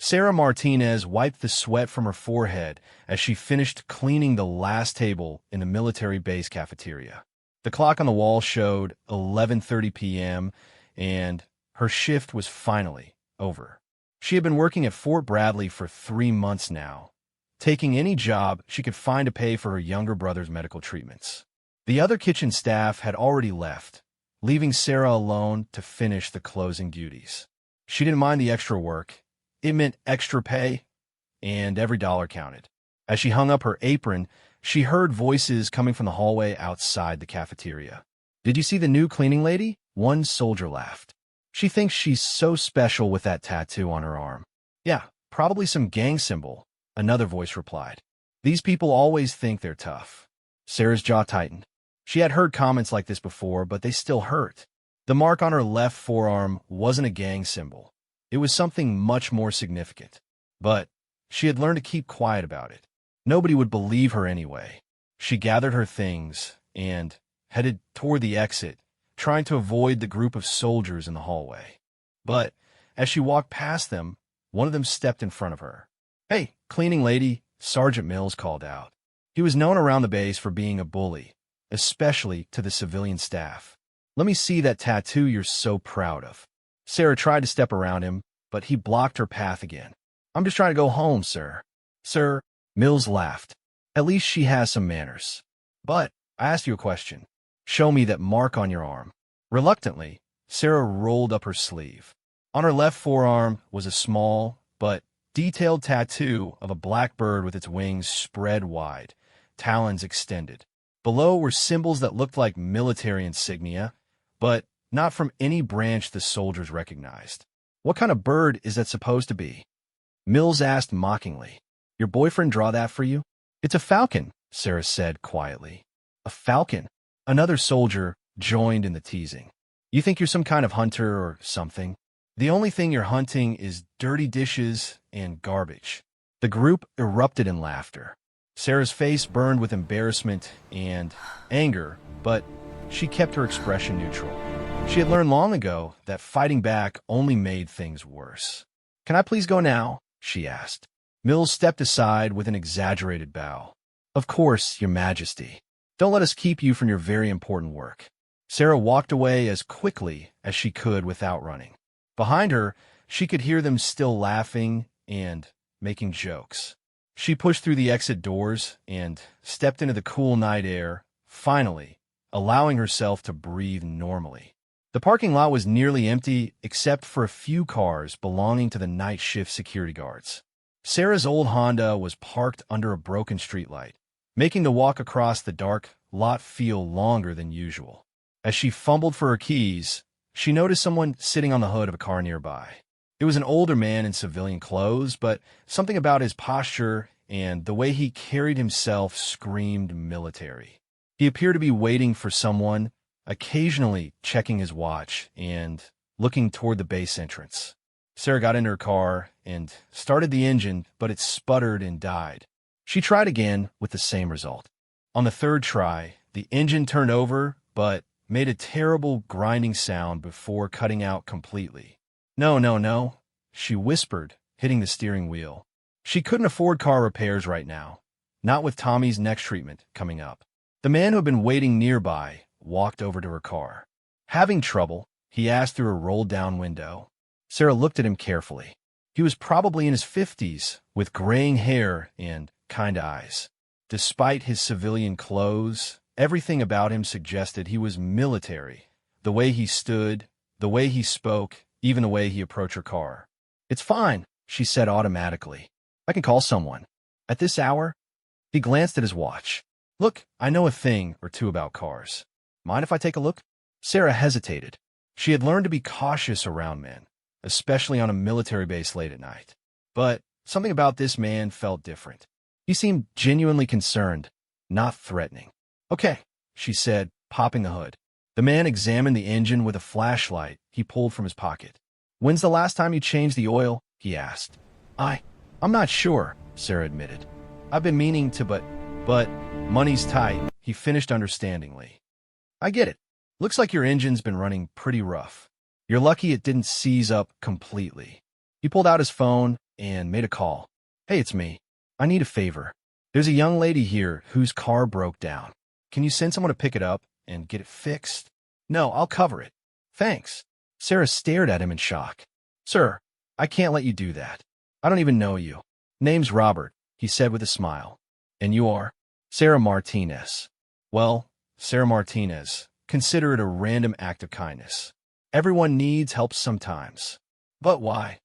Sarah Martinez wiped the sweat from her forehead as she finished cleaning the last table in the military base cafeteria. The clock on the wall showed 11:30 p.m., and her shift was finally over. She had been working at Fort Bradley for 3 months now, taking any job she could find to pay for her younger brother's medical treatments. The other kitchen staff had already left, leaving Sarah alone to finish the closing duties. She didn't mind the extra work. It meant extra pay, and every dollar counted. As she hung up her apron, she heard voices coming from the hallway outside the cafeteria. "Did you see the new cleaning lady?" One soldier laughed. "She thinks she's so special with that tattoo on her arm." "Yeah, probably some gang symbol," another voice replied. "These people always think they're tough." Sarah's jaw tightened. She had heard comments like this before, but they still hurt. The mark on her left forearm wasn't a gang symbol. It was something much more significant. But she had learned to keep quiet about it. Nobody would believe her anyway. She gathered her things and headed toward the exit, trying to avoid the group of soldiers in the hallway. But as she walked past them, one of them stepped in front of her. "Hey, cleaning lady," Sergeant Mills called out. He was known around the base for being a bully, especially to the civilian staff. "Let me see that tattoo you're so proud of." Sarah tried to step around him, but he blocked her path again. "I'm just trying to go home, sir." "Sir," Mills laughed. "At least she has some manners. But I asked you a question. Show me that mark on your arm." Reluctantly, Sarah rolled up her sleeve. On her left forearm was a small but detailed tattoo of a black bird with its wings spread wide, talons extended. Below were symbols that looked like military insignia, but not from any branch the soldiers recognized. "What kind of bird is that supposed to be?" Mills asked mockingly. "Your boyfriend draw that for you?" "It's a falcon," Sarah said quietly. "A falcon?" Another soldier joined in the teasing. "You think you're some kind of hunter or something? The only thing you're hunting is dirty dishes and garbage." The group erupted in laughter. Sarah's face burned with embarrassment and anger, but she kept her expression neutral. She had learned long ago that fighting back only made things worse. "Can I please go now?" she asked. Mills stepped aside with an exaggerated bow. "Of course, Your Majesty. Don't let us keep you from your very important work." Sarah walked away as quickly as she could without running. Behind her, she could hear them still laughing and making jokes. She pushed through the exit doors and stepped into the cool night air, finally allowing herself to breathe normally. The parking lot was nearly empty except for a few cars belonging to the night shift security guards. Sarah's old Honda was parked under a broken streetlight, making the walk across the dark lot feel longer than usual. As she fumbled for her keys, she noticed someone sitting on the hood of a car nearby. It was an older man in civilian clothes, but something about his posture and the way he carried himself screamed military. He appeared to be waiting for someone, occasionally checking his watch and looking toward the base entrance. Sarah got into her car and started the engine, but it sputtered and died. She tried again with the same result. On the third try, the engine turned over, but made a terrible grinding sound before cutting out completely. "No, no, no," she whispered, hitting the steering wheel. She couldn't afford car repairs right now, not with Tommy's next treatment coming up. The man who had been waiting nearby walked over to her car. "Having trouble?" he asked through a rolled-down window. Sarah looked at him carefully. He was probably in his 50s, with graying hair and kind eyes. Despite his civilian clothes, everything about him suggested he was military. The way he stood, the way he spoke, even the way he approached her car. "It's fine," she said automatically. "I can call someone." "At this hour?" He glanced at his watch. "Look, I know a thing or two about cars. Mind if I take a look?" Sarah hesitated. She had learned to be cautious around men, especially on a military base late at night. But something about this man felt different. He seemed genuinely concerned, not threatening. "Okay," she said, popping the hood. The man examined the engine with a flashlight he pulled from his pocket. "When's the last time you changed the oil?" he asked. I'm not sure," Sarah admitted. "I've been meaning to, but money's tight," he finished understandingly. "I get it. Looks like your engine's been running pretty rough. You're lucky it didn't seize up completely." He pulled out his phone and made a call. "Hey, it's me. I need a favor. There's a young lady here whose car broke down. Can you send someone to pick it up and get it fixed?" "No, I'll cover it." "Thanks." Sarah stared at him in shock. "Sir, I can't let you do that. I don't even know you." "Name's Robert," he said with a smile. "And you are?" "Sarah Martinez." "Well, Sarah Martinez, consider it a random act of kindness. Everyone needs help sometimes." "But why?"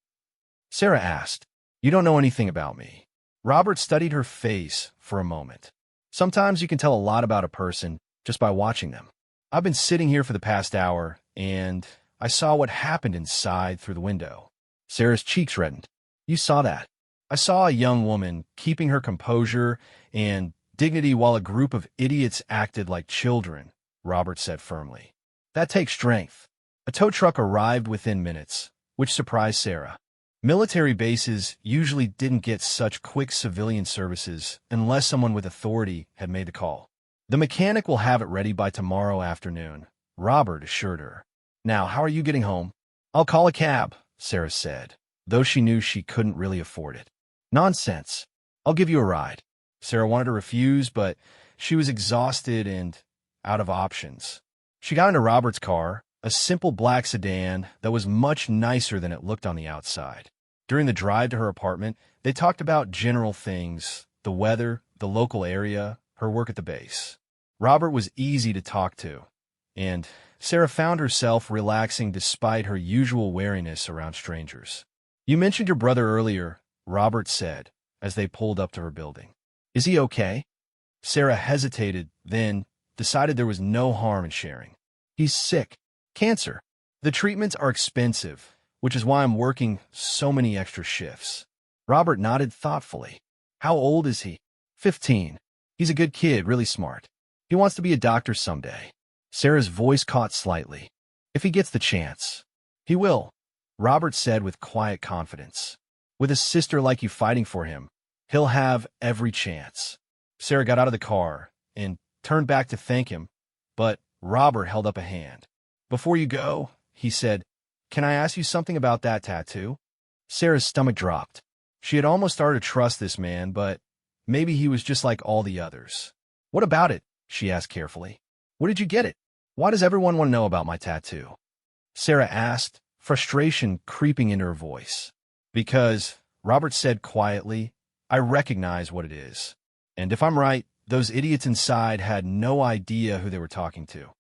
Sarah asked. "You don't know anything about me." Robert studied her face for a moment. "Sometimes you can tell a lot about a person just by watching them. I've been sitting here for the past hour, and I saw what happened inside through the window." Sarah's cheeks reddened. "You saw that?" "I saw a young woman keeping her composure and dignity while a group of idiots acted like children," Robert said firmly. "That takes strength." A tow truck arrived within minutes, which surprised Sarah. Military bases usually didn't get such quick civilian services unless someone with authority had made the call. "The mechanic will have it ready by tomorrow afternoon," Robert assured her. "Now, how are you getting home?" "I'll call a cab," Sarah said, though she knew she couldn't really afford it. "Nonsense. I'll give you a ride." Sarah wanted to refuse, but she was exhausted and out of options. She got into Robert's car, a simple black sedan that was much nicer than it looked on the outside. During the drive to her apartment, they talked about general things, the weather, the local area, her work at the base. Robert was easy to talk to, and Sarah found herself relaxing despite her usual wariness around strangers. "You mentioned your brother earlier," Robert said, as they pulled up to her building. "Is he okay?" Sarah hesitated, then decided there was no harm in sharing. "He's sick. Cancer. The treatments are expensive, which is why I'm working so many extra shifts." Robert nodded thoughtfully. "How old is he?" 15. "He's a good kid, really smart. He wants to be a doctor someday." Sarah's voice caught slightly. "If he gets the chance." "He will," Robert said with quiet confidence. "With a sister like you fighting for him, he'll have every chance." Sarah got out of the car and turned back to thank him, but Robert held up a hand. "Before you go," he said, "can I ask you something about that tattoo?" Sarah's stomach dropped. She had almost started to trust this man, but maybe he was just like all the others. "What about it?" she asked carefully. "Where did you get it? Why does everyone want to know about my tattoo?" Sarah asked, frustration creeping into her voice. "Because," Robert said quietly, "I recognize what it is. And if I'm right, those idiots inside had no idea who they were talking to."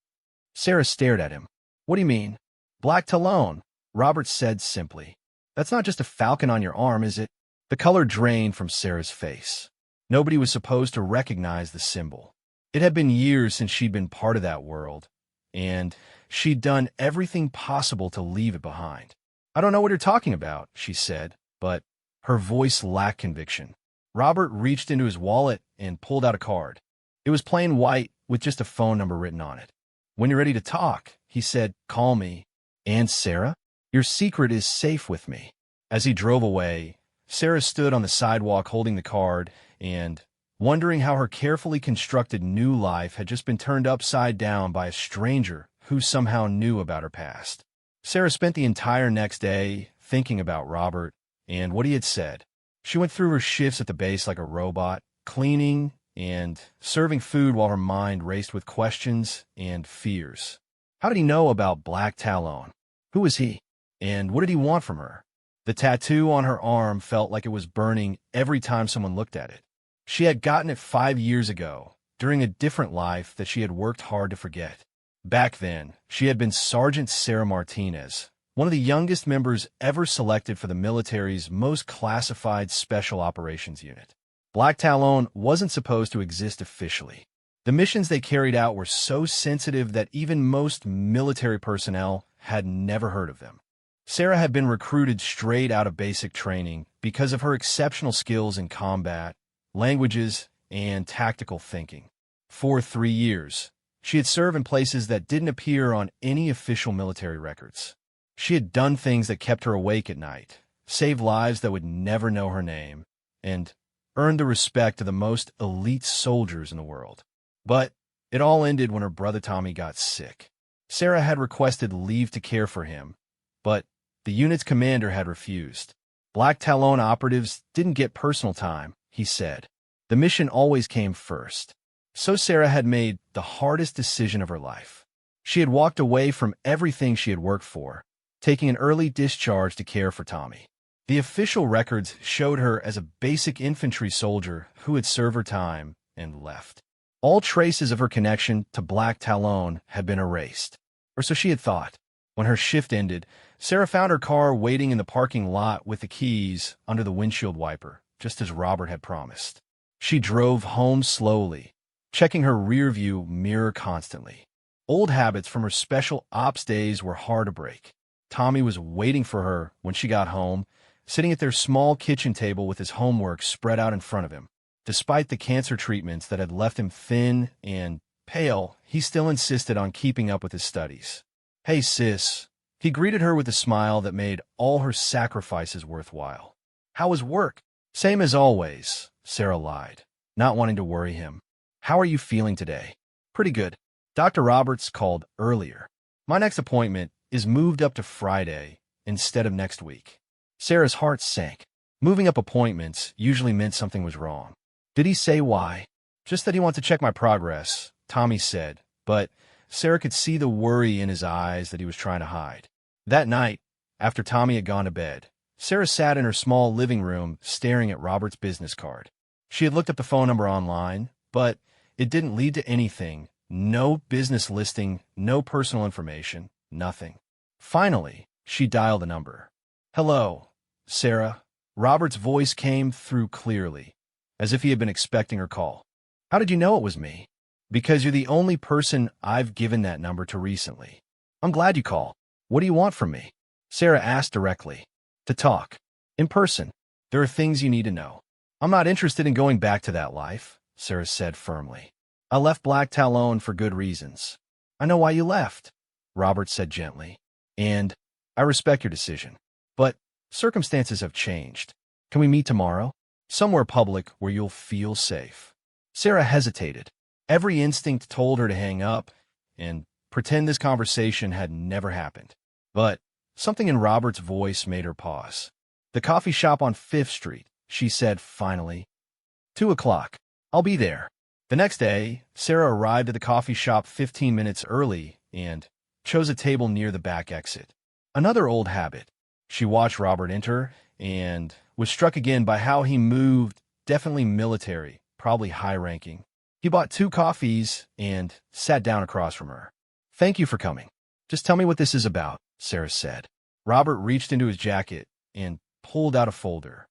Sarah stared at him. "What do you mean?" "Black Talon," Robert said simply. "That's not just a falcon on your arm, is it?" The color drained from Sarah's face. Nobody was supposed to recognize the symbol. It had been years since she'd been part of that world, and she'd done everything possible to leave it behind. "I don't know what you're talking about," she said, but her voice lacked conviction. Robert reached into his wallet and pulled out a card. It was plain white with just a phone number written on it. "When you're ready to talk," he said, "call me." "And Sarah, your secret is safe with me." As he drove away, Sarah stood on the sidewalk holding the card and wondering how her carefully constructed new life had just been turned upside down by a stranger who somehow knew about her past. Sarah spent the entire next day thinking about Robert and what he had said. She went through her shifts at the base like a robot, cleaning and serving food while her mind raced with questions and fears. How did he know about Black Talon? Who was he? And what did he want from her? The tattoo on her arm felt like it was burning every time someone looked at it. She had gotten it 5 years ago, during a different life that she had worked hard to forget. Back then, she had been Sergeant Sarah Martinez, one of the youngest members ever selected for the military's most classified Special Operations Unit. Black Talon wasn't supposed to exist officially. The missions they carried out were so sensitive that even most military personnel had never heard of them. Sarah had been recruited straight out of basic training because of her exceptional skills in combat, languages, and tactical thinking. For 3 years, she had served in places that didn't appear on any official military records. She had done things that kept her awake at night, saved lives that would never know her name, and earned the respect of the most elite soldiers in the world. But it all ended when her brother Tommy got sick. Sarah had requested leave to care for him, but the unit's commander had refused. Black Talon operatives didn't get personal time, he said. The mission always came first. So Sarah had made the hardest decision of her life. She had walked away from everything she had worked for, taking an early discharge to care for Tommy. The official records showed her as a basic infantry soldier who had served her time and left. All traces of her connection to Black Talon had been erased, or so she had thought. When her shift ended, Sarah found her car waiting in the parking lot with the keys under the windshield wiper, just as Robert had promised. She drove home slowly, checking her rearview mirror constantly. Old habits from her special ops days were hard to break. Tommy was waiting for her when she got home, sitting at their small kitchen table with his homework spread out in front of him. Despite the cancer treatments that had left him thin and pale, he still insisted on keeping up with his studies. "Hey, sis." He greeted her with a smile that made all her sacrifices worthwhile. "How was work?" "Same as always," Sarah lied, not wanting to worry him. "How are you feeling today?" "Pretty good. Dr. Roberts called earlier. My next appointment is moved up to Friday instead of next week." Sarah's heart sank. Moving up appointments usually meant something was wrong. "Did he say why?" "Just that he wants to check my progress," Tommy said, but Sarah could see the worry in his eyes that he was trying to hide. That night, after Tommy had gone to bed, Sarah sat in her small living room staring at Robert's business card. She had looked up the phone number online, but it didn't lead to anything. No business listing, no personal information, nothing. Finally, she dialed the number. "Hello, Sarah." Robert's voice came through clearly, as if he had been expecting her call. "How did you know it was me?" "Because you're the only person I've given that number to recently." "I'm glad you called. What do you want from me?" Sarah asked directly. "To talk. In person. There are things you need to know." "I'm not interested in going back to that life," Sarah said firmly. "I left Black Talon for good reasons." "I know why you left," Robert said gently. "And I respect your decision. But circumstances have changed. Can we meet tomorrow? Somewhere public where you'll feel safe." Sarah hesitated. Every instinct told her to hang up and pretend this conversation had never happened. But something in Robert's voice made her pause. "The coffee shop on 5th Street, she said finally. 2 o'clock. I'll be there." The next day, Sarah arrived at the coffee shop 15 minutes early and chose a table near the back exit. Another old habit. She watched Robert enter and was struck again by how he moved, definitely military, probably high-ranking. He bought 2 coffees and sat down across from her. "Thank you for coming. Just tell me what this is about," Sarah said. Robert reached into his jacket and pulled out a folder.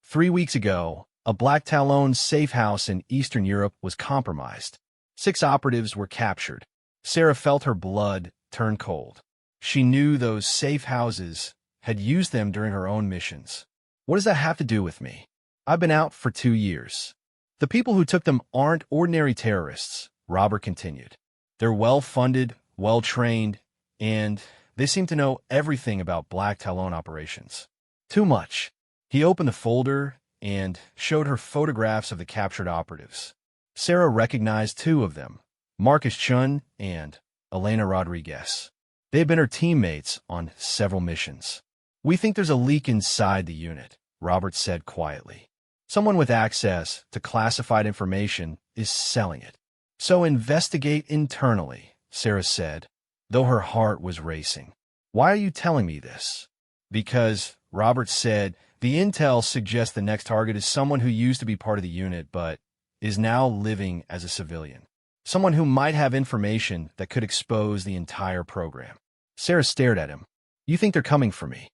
3 weeks ago, a Black Talon safe house in Eastern Europe was compromised. 6 operatives were captured. Sarah felt her blood turn cold. She knew those safe houses had used them during her own missions. "What does that have to do with me? I've been out for 2 years. The people who took them aren't ordinary terrorists," Robert continued. "They're well-funded, well-trained, and they seem to know everything about Black Talon operations. Too much." He opened the folder and showed her photographs of the captured operatives. Sarah recognized 2 of them, Marcus Chun and Elena Rodriguez. They had been her teammates on several missions. "We think there's a leak inside the unit," Robert said quietly. "Someone with access to classified information is selling it. So investigate internally," Sarah said, though her heart was racing. "Why are you telling me this?" "Because," Robert said, "the intel suggests the next target is someone who used to be part of the unit but is now living as a civilian. Someone who might have information that could expose the entire program." Sarah stared at him. "You think they're coming for me?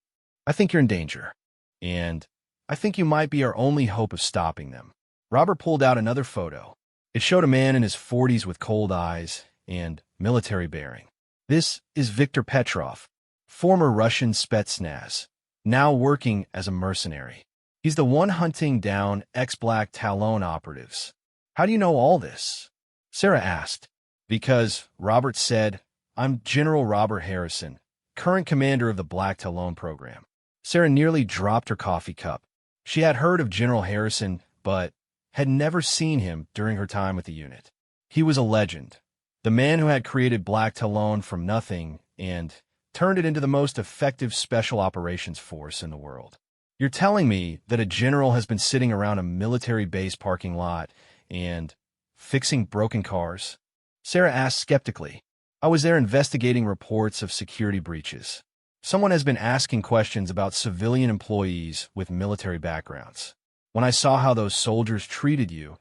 I think you're in danger. And I think you might be our only hope of stopping them." Robert pulled out another photo. It showed a man in his 40s with cold eyes and military bearing. "This is Viktor Petrov, former Russian Spetsnaz, now working as a mercenary. He's the one hunting down ex-Black Talon operatives." "How do you know all this?" Sarah asked. "Because," Robert said, "I'm General Robert Harrison, current commander of the Black Talon program." Sarah nearly dropped her coffee cup. She had heard of General Harrison, but had never seen him during her time with the unit. He was a legend, the man who had created Black Talon from nothing and turned it into the most effective special operations force in the world. You're telling me that a general has been sitting around a military base parking lot and fixing broken cars? Sarah asked skeptically. I was there investigating reports of security breaches. Someone has been asking questions about civilian employees with military backgrounds. When I saw how those soldiers treated you,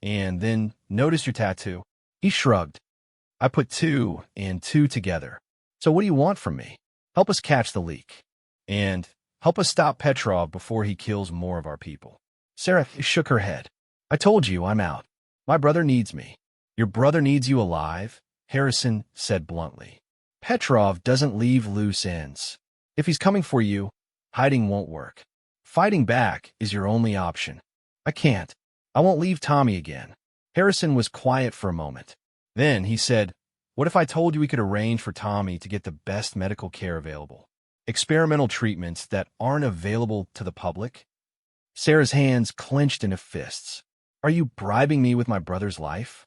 and then noticed your tattoo, he shrugged. I put two and two together. So what do you want from me? Help us catch the leak. And help us stop Petrov before he kills more of our people. Sarah shook her head. I told you I'm out. My brother needs me. Your brother needs you alive, Harrison said bluntly. Petrov doesn't leave loose ends. If he's coming for you, hiding won't work. Fighting back is your only option. I can't. I won't leave Tommy again. Harrison was quiet for a moment. Then he said, what if I told you we could arrange for Tommy to get the best medical care available? Experimental treatments that aren't available to the public? Sarah's hands clenched into fists. Are you bribing me with my brother's life?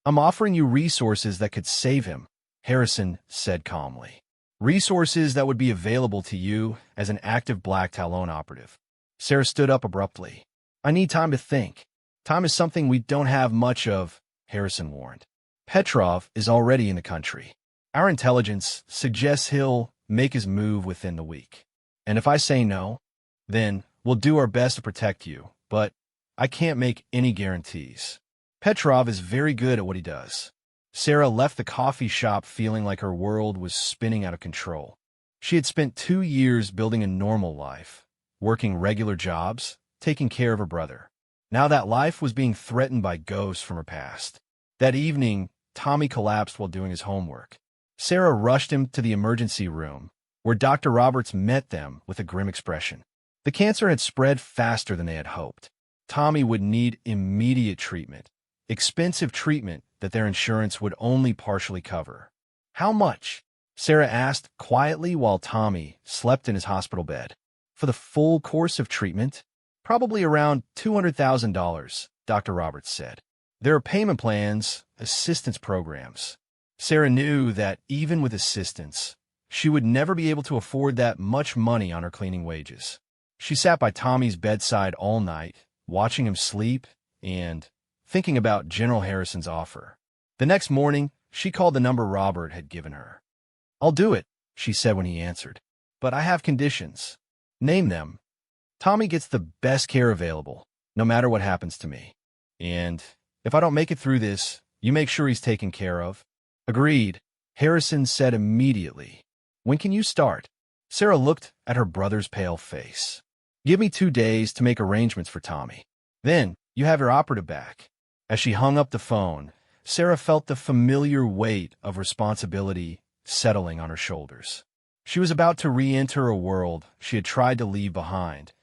I'm offering you resources that could save him, Harrison said calmly. Resources that would be available to you as an active Black Talon operative. Sarah stood up abruptly. I need time to think. Time is something we don't have much of, Harrison warned. Petrov is already in the country. Our intelligence suggests he'll make his move within the week. And if I say no, then we'll do our best to protect you, but I can't make any guarantees. Petrov is very good at what he does. Sarah left the coffee shop feeling like her world was spinning out of control. She had spent 2 years building a normal life, working regular jobs, taking care of her brother. Now that life was being threatened by ghosts from her past. That evening, Tommy collapsed while doing his homework. Sarah rushed him to the emergency room, where Dr. Roberts met them with a grim expression. The cancer had spread faster than they had hoped. Tommy would need immediate treatment, expensive treatment that their insurance would only partially cover. How much? Sarah asked quietly while Tommy slept in his hospital bed. For the full course of treatment? Probably around $200,000, Dr. Roberts said. There are payment plans, assistance programs. Sarah knew that even with assistance, she would never be able to afford that much money on her cleaning wages. She sat by Tommy's bedside all night, watching him sleep and thinking about General Harrison's offer. The next morning, she called the number Robert had given her. I'll do it, she said when he answered. But I have conditions. Name them. Tommy gets the best care available, no matter what happens to me. And if I don't make it through this, you make sure he's taken care of. Agreed, Harrison said immediately. When can you start? Sarah looked at her brother's pale face. Give me 2 days to make arrangements for Tommy. Then you have your operative back. As she hung up the phone, Sarah felt the familiar weight of responsibility settling on her shoulders. She was about to re-enter a world she had tried to leave behind,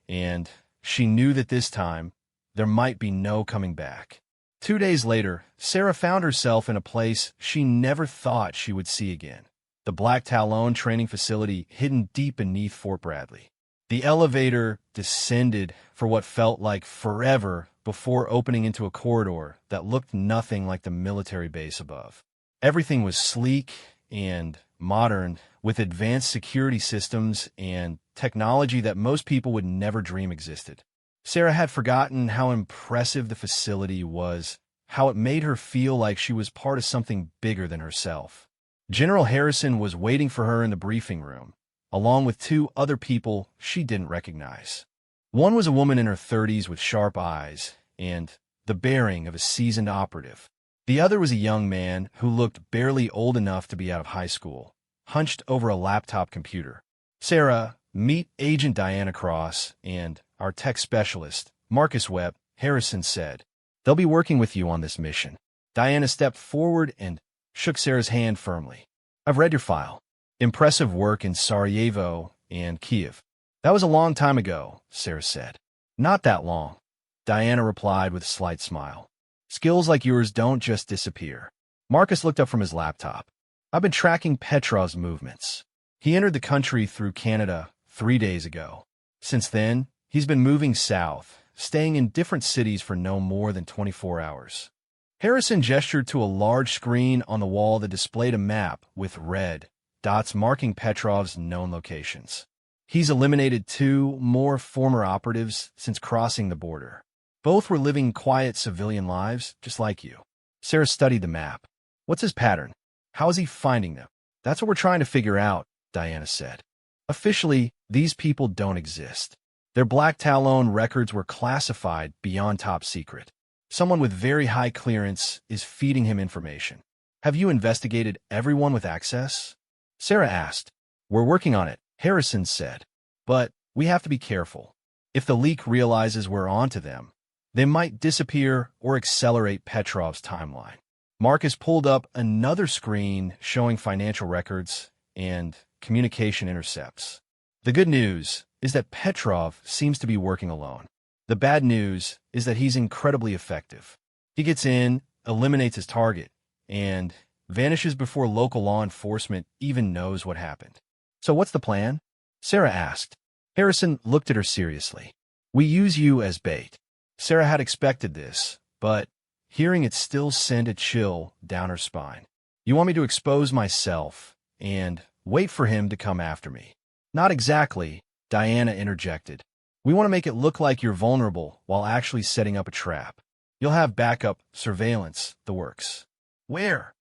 and she knew that this time there might be no coming back. 2 days later, Sarah found herself in a place she never thought she would see again. The Black Talon training facility hidden deep beneath Fort Bradley. The elevator descended for what felt like forever before opening into a corridor that looked nothing like the military base above. Everything was sleek and modern, with advanced security systems and technology that most people would never dream existed. Sarah had forgotten how impressive the facility was, how it made her feel like she was part of something bigger than herself. General Harrison was waiting for her in the briefing room, along with 2 other people she didn't recognize. One was a woman in her 30s with sharp eyes and the bearing of a seasoned operative. The other was a young man who looked barely old enough to be out of high school, hunched over a laptop computer. Sarah, meet Agent Diana Cross and our tech specialist, Marcus Webb, Harrison said. They'll be working with you on this mission. Diana stepped forward and shook Sarah's hand firmly. I've read your file. Impressive work in Sarajevo and Kiev. That was a long time ago, Sarah said. Not that long, Diana replied with a slight smile. Skills like yours don't just disappear. Marcus looked up from his laptop. I've been tracking Petrov's movements. He entered the country through Canada 3 days ago. Since then, he's been moving south, staying in different cities for no more than 24 hours. Harrison gestured to a large screen on the wall that displayed a map with red dots marking Petrov's known locations. He's eliminated 2 more former operatives since crossing the border. Both were living quiet civilian lives, just like you. Sarah studied the map. What's his pattern? How is he finding them? That's what we're trying to figure out, Diana said. Officially, these people don't exist. Their Black Talon records were classified beyond top secret. Someone with very high clearance is feeding him information. Have you investigated everyone with access? Sarah asked. We're working on it, Harrison said. But we have to be careful. If the leak realizes we're onto them, they might disappear or accelerate Petrov's timeline. Marcus pulled up another screen showing financial records and communication intercepts. The good news is that Petrov seems to be working alone. The bad news is that he's incredibly effective. He gets in, eliminates his target, and vanishes before local law enforcement even knows what happened. So what's the plan? Sarah asked. Harrison looked at her seriously. We use you as bait. Sarah had expected this, but hearing it still sent a chill down her spine. You want me to expose myself and wait for him to come after me? Not exactly, Diana interjected. We want to make it look like you're vulnerable while actually setting up a trap. You'll have backup, surveillance, the works. Where?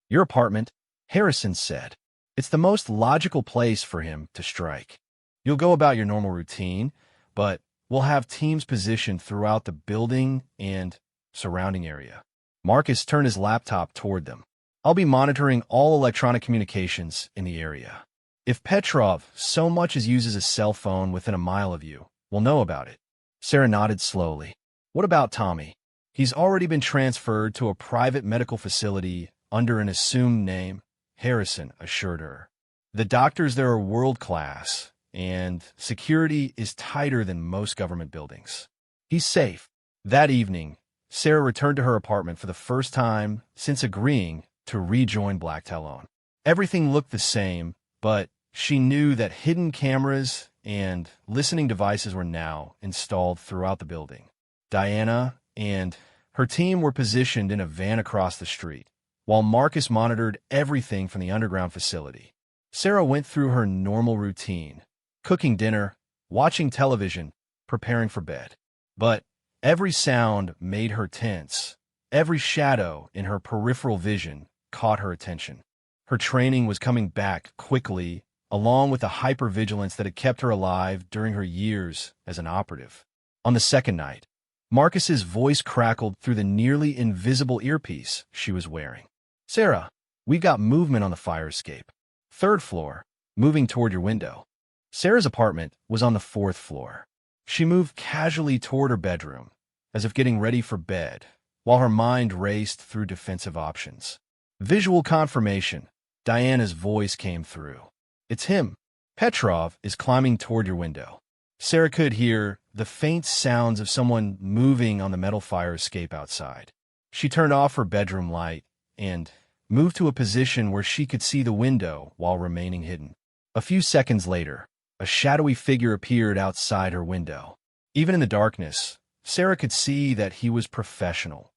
Your apartment, Harrison said. It's the most logical place for him to strike. You'll go about your normal routine, but we'll have teams positioned throughout the building and surrounding area. Marcus turned his laptop toward them. I'll be monitoring all electronic communications in the area. If Petrov so much as uses a cell phone within a mile of you, we'll know about it. Sarah nodded slowly. What about Tommy? He's already been transferred to a private medical facility under an assumed name, Harrison assured her. The doctors there are world-class, and security is tighter than most government buildings. He's safe. That evening, Sarah returned to her apartment for the first time since agreeing to rejoin Black Talon. Everything looked the same, but she knew that hidden cameras and listening devices were now installed throughout the building. Diana and her team were positioned in a van across the street, while Marcus monitored everything from the underground facility. Sarah went through her normal routine, cooking dinner, watching television, preparing for bed. But every sound made her tense. Every shadow in her peripheral vision caught her attention. Her training was coming back quickly, along with the hypervigilance that had kept her alive during her years as an operative. On the second night, Marcus's voice crackled through the nearly invisible earpiece she was wearing. Sarah, we've got movement on the fire escape. 3rd floor, moving toward your window. Sarah's apartment was on the 4th floor. She moved casually toward her bedroom, as if getting ready for bed, while her mind raced through defensive options. Visual confirmation. Diana's voice came through. It's him. Petrov is climbing toward your window. Sarah could hear the faint sounds of someone moving on the metal fire escape outside. She turned off her bedroom light and moved to a position where she could see the window while remaining hidden. A few seconds later, a shadowy figure appeared outside her window. Even in the darkness, Sarah could see that he was professional,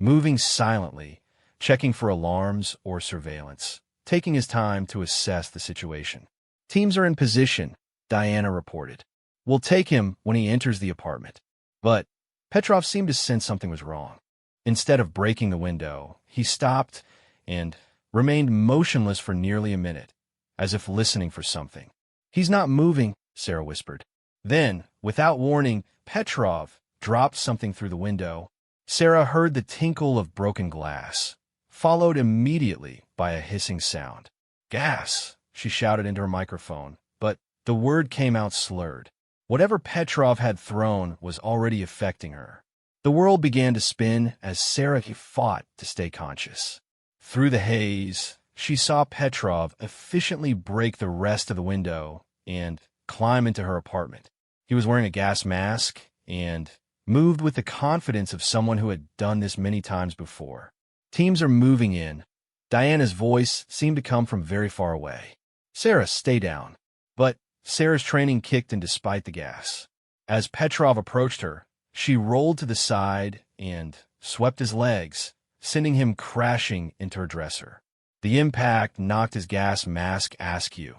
moving silently, checking for alarms or surveillance, taking his time to assess the situation. Teams are in position, Diana reported. We'll take him when he enters the apartment. But Petrov seemed to sense something was wrong. Instead of breaking the window, he stopped and remained motionless for nearly a minute, as if listening for something. He's not moving, Sarah whispered. Then, without warning, Petrov dropped something through the window. Sarah heard the tinkle of broken glass, followed immediately by a hissing sound. Gas, she shouted into her microphone, but the word came out slurred. Whatever Petrov had thrown was already affecting her. The world began to spin as Sarah fought to stay conscious. Through the haze, she saw Petrov efficiently break the rest of the window and climb into her apartment. He was wearing a gas mask and moved with the confidence of someone who had done this many times before. Teams are moving in. Diana's voice seemed to come from very far away. Sarah, stay down. But Sarah's training kicked in despite the gas. As Petrov approached her, she rolled to the side and swept his legs, sending him crashing into her dresser. The impact knocked his gas mask askew,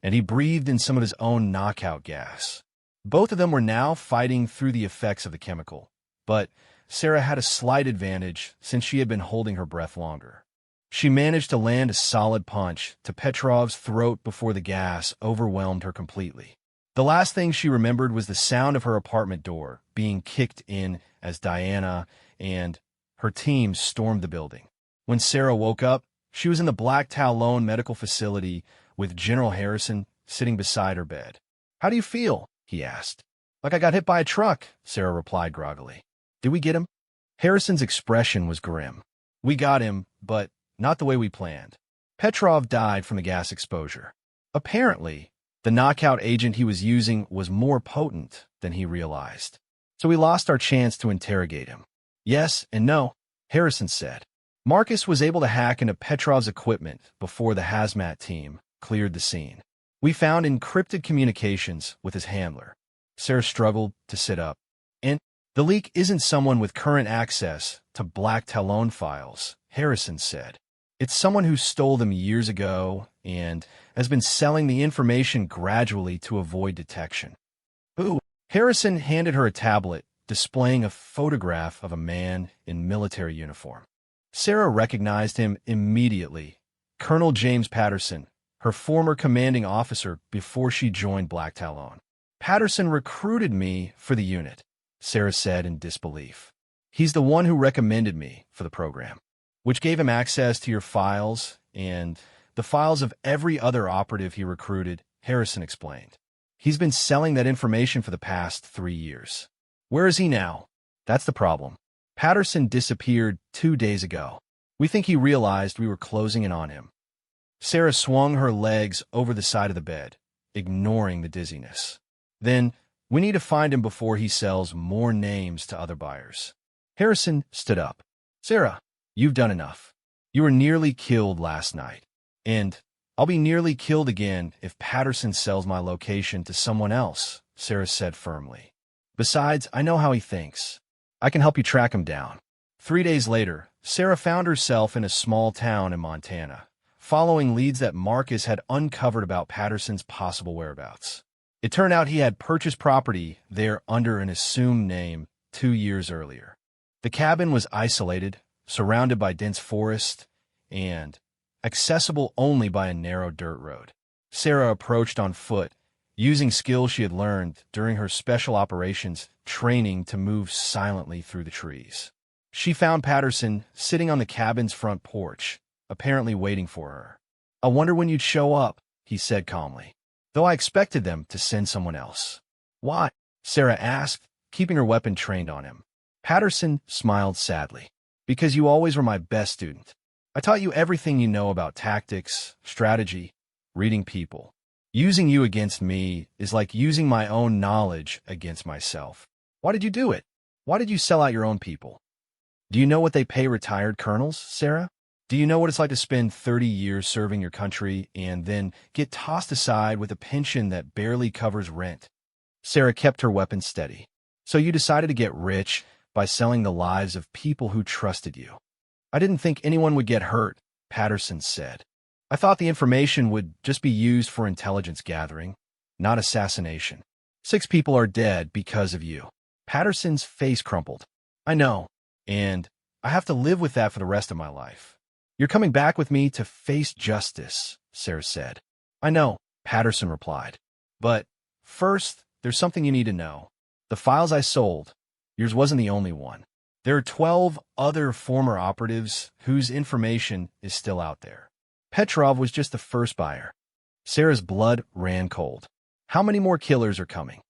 and he breathed in some of his own knockout gas. Both of them were now fighting through the effects of the chemical, but Sarah had a slight advantage since she had been holding her breath longer. She managed to land a solid punch to Petrov's throat before the gas overwhelmed her completely. The last thing she remembered was the sound of her apartment door being kicked in as Diana and her team stormed the building. When Sarah woke up, she was in the Black Talon medical facility with General Harrison sitting beside her bed. "How do you feel?" he asked. "Like I got hit by a truck," Sarah replied groggily. "Did we get him?" Harrison's expression was grim. "We got him, but not the way we planned. Petrov died from the gas exposure. Apparently, the knockout agent he was using was more potent than he realized. So we lost our chance to interrogate him." "Yes and no," Harrison said. Marcus was able to hack into Petrov's equipment before the hazmat team cleared the scene. "We found encrypted communications with his handler." Sarah struggled to sit up. "And the leak isn't someone with current access to Black Talon files," Harrison said. "It's someone who stole them years ago and has been selling the information gradually to avoid detection." "Ooh." Harrison handed her a tablet displaying a photograph of a man in military uniform. Sarah recognized him immediately. Colonel James Patterson, her former commanding officer before she joined Black Talon. "Patterson recruited me for the unit," Sarah said in disbelief. "He's the one who recommended me for the program, which gave him access to your files and the files of every other operative he recruited," Harrison explained. "He's been selling that information for the past 3 years. Where is he now?" "That's the problem. Patterson disappeared 2 days ago. We think he realized we were closing in on him." Sarah swung her legs over the side of the bed, ignoring the dizziness. "Then we need to find him before he sells more names to other buyers." Harrison stood up. "Sarah, you've done enough. You were nearly killed last night. And I'll be nearly killed again if Patterson sells my location to someone else," Sarah said firmly. "Besides, I know how he thinks. I can help you track him down." 3 days later, Sarah found herself in a small town in Montana, following leads that Marcus had uncovered about Patterson's possible whereabouts. It turned out he had purchased property there under an assumed name 2 years earlier. The cabin was isolated, surrounded by dense forest, and accessible only by a narrow dirt road. Sarah approached on foot, using skills she had learned during her special operations training to move silently through the trees. She found Patterson sitting on the cabin's front porch, apparently waiting for her. "I wonder when you'd show up," he said calmly, "though I expected them to send someone else." "Why?" Sarah asked, keeping her weapon trained on him. Patterson smiled sadly. "Because you always were my best student. I taught you everything you know about tactics, strategy, reading people. Using you against me is like using my own knowledge against myself. Why did you do it? Why did you sell out your own people? Do you know what they pay retired colonels, Sarah? Do you know what it's like to spend 30 years serving your country and then get tossed aside with a pension that barely covers rent?" Sarah kept her weapon steady. "So you decided to get rich by selling the lives of people who trusted you." "I didn't think anyone would get hurt," Patterson said. "I thought the information would just be used for intelligence gathering, not assassination. 6 people are dead because of you." Patterson's face crumpled. "I know, and I have to live with that for the rest of my life." "You're coming back with me to face justice," Sarah said. "I know," Patterson replied. "But first, there's something you need to know. The files I sold, yours wasn't the only one. There are 12 other former operatives whose information is still out there. Petrov was just the first buyer." Sarah's blood ran cold. "How many more killers are coming?"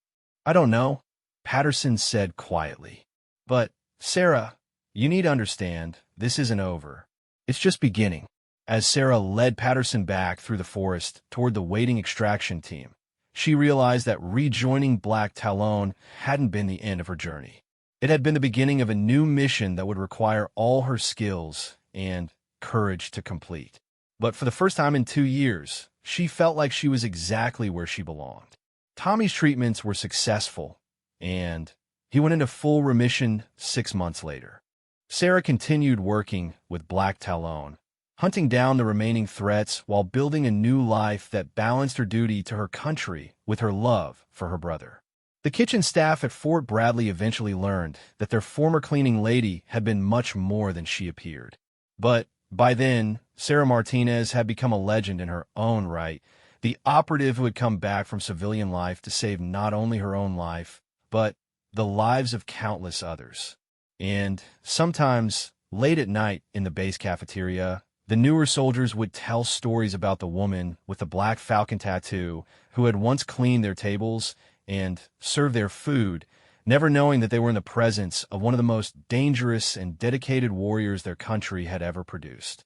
"I don't know," Patterson said quietly. "But, Sarah, you need to understand, this isn't over. It's just beginning." As Sarah led Patterson back through the forest toward the waiting extraction team, she realized that rejoining Black Talon hadn't been the end of her journey. It had been the beginning of a new mission that would require all her skills and courage to complete. But for the first time in 2 years, she felt like she was exactly where she belonged. Tommy's treatments were successful, and he went into full remission 6 months later. Sarah continued working with Black Talon, hunting down the remaining threats while building a new life that balanced her duty to her country with her love for her brother. The kitchen staff at Fort Bradley eventually learned that their former cleaning lady had been much more than she appeared. But by then, Sarah Martinez had become a legend in her own right, the operative who had come back from civilian life to save not only her own life, but the lives of countless others. And sometimes, late at night in the base cafeteria, the newer soldiers would tell stories about the woman with the black falcon tattoo who had once cleaned their tables and served their food, never knowing that they were in the presence of one of the most dangerous and dedicated warriors their country had ever produced.